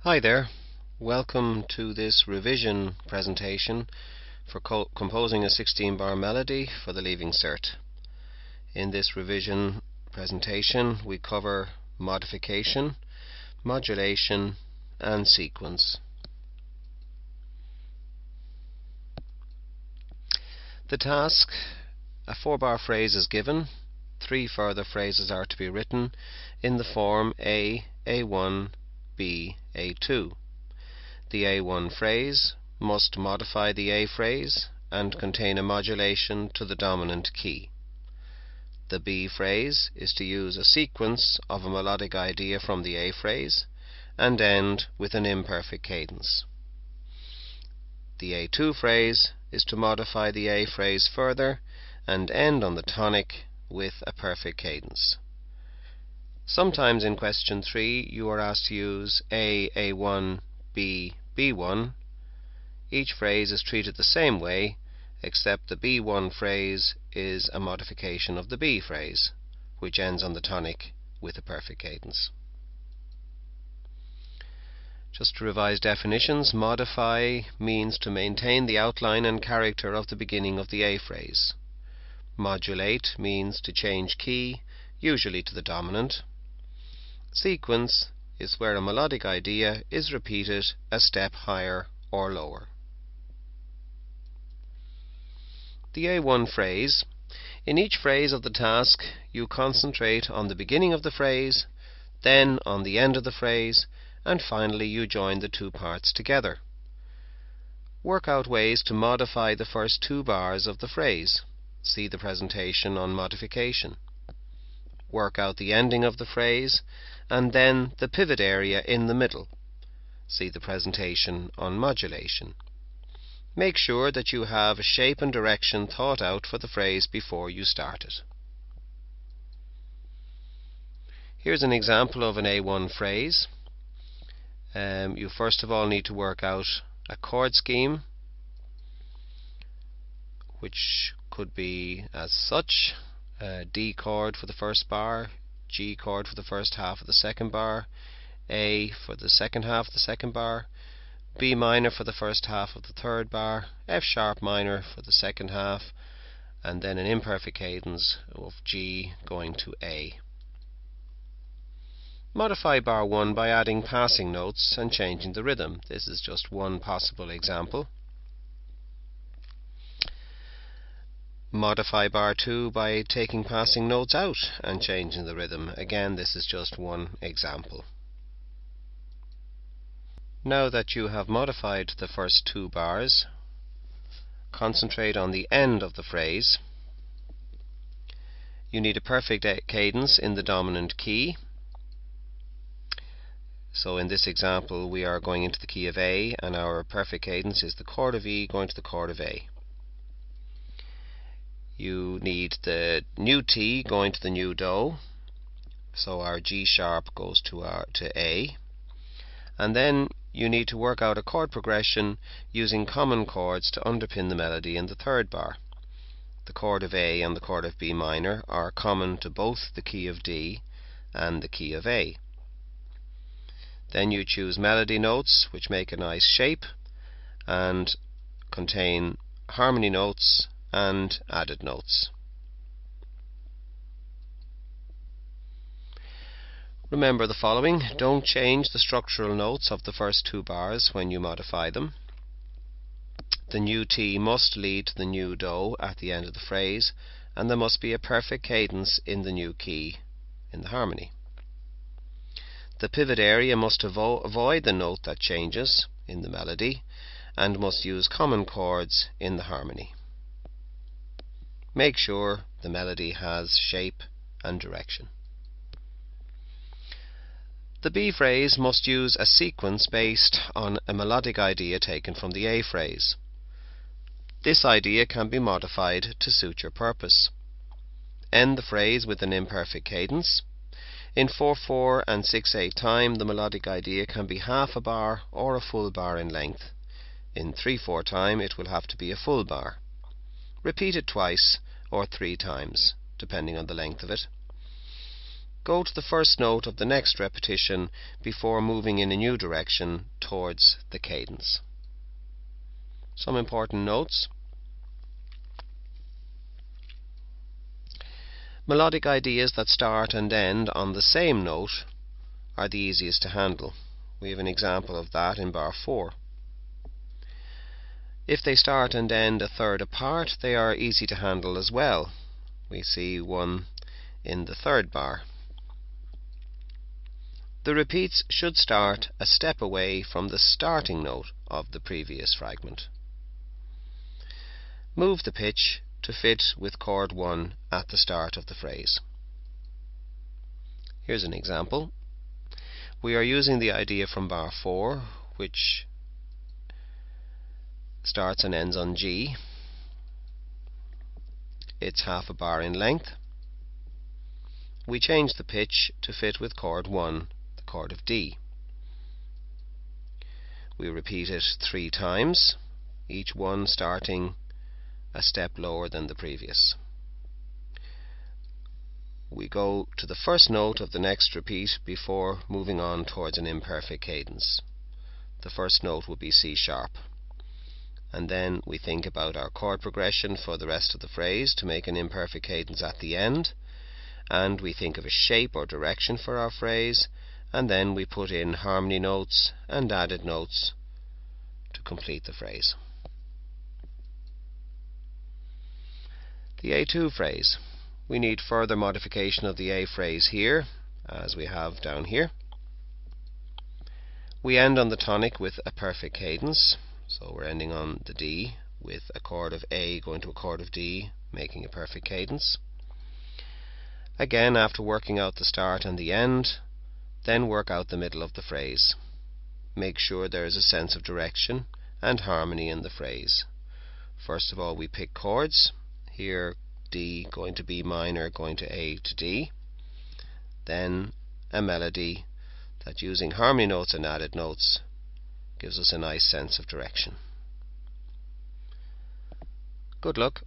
Hi there, welcome to this revision presentation for composing a 16-bar melody for the Leaving Cert. In this revision presentation we cover modification, modulation and sequence. The task: a 4-bar phrase is given, 3 further phrases are to be written in the form A, A1, B, A2. The A1 phrase must modify the A phrase and contain a modulation to the dominant key. The B phrase is to use a sequence of a melodic idea from the A phrase and end with an imperfect cadence. The A2 phrase is to modify the A phrase further and end on the tonic with a perfect cadence. Sometimes in question 3 you are asked to use A, A1, B, B1. Each phrase is treated the same way, except the B1 phrase is a modification of the B phrase, which ends on the tonic with a perfect cadence. Just to revise definitions, modify means to maintain the outline and character of the beginning of the A phrase. Modulate means to change key, usually to the dominant. Sequence is where a melodic idea is repeated a step higher or lower. The A1 phrase. In each phrase of the task you concentrate on the beginning of the phrase, then on the end of the phrase, and finally you join the two parts together. Work out ways to modify the first 2 bars of the phrase. See the presentation on modification. Work out the ending of the phrase and then the pivot area in the middle. See the presentation on modulation. Make sure that you have a shape and direction thought out for the phrase before you start it. Here's an example of an A1 phrase. You first of all need to work out a chord scheme, which could be as such: D chord for the first bar, G chord for the first half of the second bar, A for the second half of the second bar, B minor for the first half of the third bar, F sharp minor for the second half, and then an imperfect cadence of G going to A. Modify bar 1 by adding passing notes and changing the rhythm. This is just one possible example. Modify bar 2 by taking passing notes out and changing the rhythm. Again, this is just one example. Now that you have modified the first 2 bars, concentrate on the end of the phrase. You need a perfect cadence in the dominant key. So in this example we are going into the key of A, and our perfect cadence is the chord of E going to the chord of A. You need the new T going to the new Do, so our G sharp goes to A, and then you need to work out a chord progression using common chords to underpin the melody in the third bar. The chord of A and the chord of B minor are common to both the key of D and the key of A. Then you choose melody notes which make a nice shape and contain harmony notes and added notes. Remember the following: don't change the structural notes of the first 2 bars when you modify them. The new T must lead to the new Do at the end of the phrase, and there must be a perfect cadence in the new key in the harmony. The pivot area must avoid the note that changes in the melody and must use common chords in the harmony. Make sure the melody has shape and direction. The B phrase must use a sequence based on a melodic idea taken from the A phrase. This idea can be modified to suit your purpose. End the phrase with an imperfect cadence. In 4/4 and 6/8 time, the melodic idea can be half a bar or a full bar in length. In 3/4 time, it will have to be a full bar. Repeat it twice or 3 times, depending on the length of it. go to the first note of the next repetition before moving in a new direction towards the cadence. Some important notes. Melodic ideas that start and end on the same note are the easiest to handle. We have an example of that in bar 4. If they start and end a third apart, they are easy to handle as well. We see one in the third bar. The repeats should start a step away from the starting note of the previous fragment. Move the pitch to fit with chord 1 at the start of the phrase. Here's an example. We are using the idea from bar 4, which starts and ends on G. It's half a bar in length. We change the pitch to fit with chord 1, the chord of D. We repeat it 3 times, each one starting a step lower than the previous. We go to the first note of the next repeat before moving on towards an imperfect cadence. The first note will be C sharp. And then we think about our chord progression for the rest of the phrase to make an imperfect cadence at the end, and we think of a shape or direction for our phrase, and then we put in harmony notes and added notes to complete the phrase. The A2 phrase. We need further modification of the A phrase here, as we have down here. We end on the tonic with a perfect cadence. So we're ending on the D with a chord of A going to a chord of D, making a perfect cadence. Again, after working out the start and the end, then work out the middle of the phrase. Make sure there is a sense of direction and harmony in the phrase. First of all, we pick chords. Here, D going to B minor, going to A to D. Then a melody that, using harmony notes and added notes, gives us a nice sense of direction. Good luck.